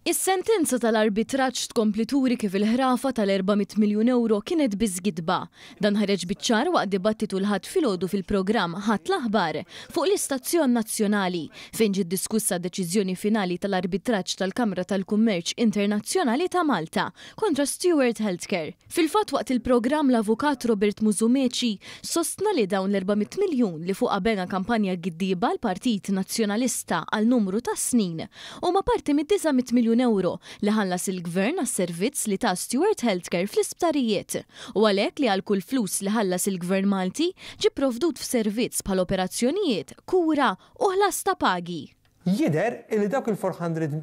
Is-sentenza tal-arbitraġġ tkompli turi kif il-ħrafa tal-400 miljun euro kienet biżgidba. Dan ħareġ biċ-ċar waqt dibattitu l-ħadd filgħodu fil-programm Ħadd l-Aħbar fuq l-Istazzjon Nazzjonali fejn ġiet diskussa deċiżjoni finali tal-arbitraġġ tal-Kamra tal-Kummerċ Internazzjonali ta' Malta kontra Stewart Healthcare. Fil-fatt waqt il-programm l-avukat Robert Musumeci sostna li dawn l-400 miljun li fuqha bena kampanja giddiba l-Partit Nazzjonalista għal numru ta' snin huma parti mid-900 miljun euro li ħallas il-Gvern għas-servizz li ta' Stewart Healthcare fl-isptarijiet u għalhekk li għal kull flus li ħallas il-Gvern Malti ġie provdut f'servizz bħal operazzjonijiet, kura u ħlas ta' pagi. Jidher li dawk il-400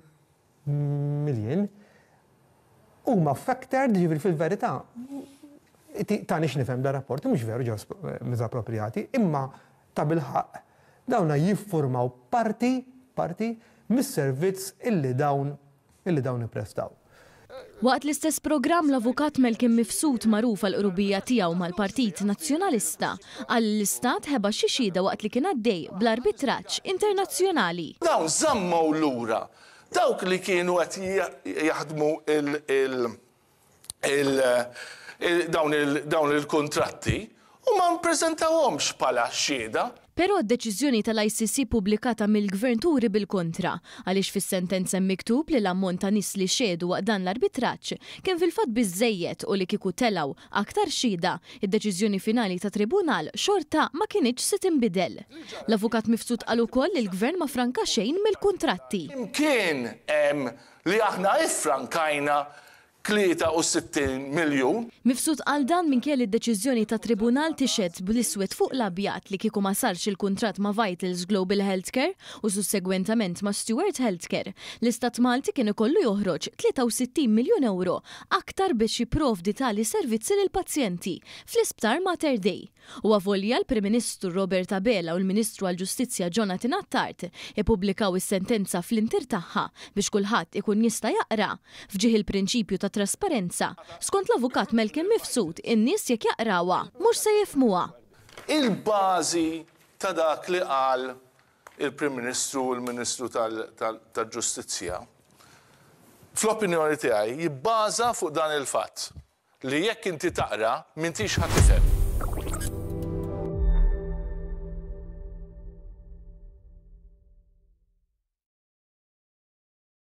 miljon huma factored ġifieri fil-verità ta' nix nifhem da rapport mhux veru ġew miżappropriati, imma ta' bilħaq dawna jiffurmaw parti mis-servizz illi dawn ipprestaw. Waqt l-istess programm l-avukat Malcolm Mifsud magħruf għall-qrubija tiegħu mal-Partit Nazzjonalista għal l-Istat ħeba xi xhieda waqt li kien għaddej bl-arbitraġġ internazzjonali. Dawn żammew lura dawk li kienu qed jaħdmu dawn il-kuntratti u ma mpreżentawhomx bħala xhieda. Però d-deċiżjoni tal-ICC pubblikata mill-Gvern turi bil-kontra għaliex fis-sentenza miktub li l-ammont ta' nies li xedu waqt dan l-arbitraġġ kien fil-fatt biżżejjed u li kieku telgħu aktar xhieda, id-deċiżjoni finali ta' tribunal xorta ma kienx se tinbidel. L-avukat Mifsud qal ukoll li l-Gvern ma franka xejn mill-kuntratti. Kien li aħna iffrankajna 63 miljun. Mifsud qal dan minkejja id-deċiżjoni ta' tribunal tixed bl-iswed fuq l-abjad li kieku ma sarx il-kuntratt ma' Vitals Global Healthcare u sussegwentament ma' Stewart Healthcare. L-Istat Malti kien ikollu joħroġ 63 miljun euro aktar biex jipprovdi tali servizzi lill-pazjenti fl-Isptar Mater Dei. U avolja l-Prim Ministru Robert Abela u l-Ministru għall-Ġustizzja Jonathan Attard ippubblikaw is-sentenza fl-intir tagħha biex kulħadd ikun jista' jaqra fġieħ il-prinċipju ta' trasparenza. Skont l-avukat Malcolm Mifsud, in-nies jekk jaqrawha mhux se jifhmuha. Il-bażi ta' dak li qal il-Prim Ministru u l-Ministru tal-Ġustizzja fl-opinjoni tiegħi jibbaża fuq dan il-fatt li jekk inti taqra m'intix ħadd tifhem.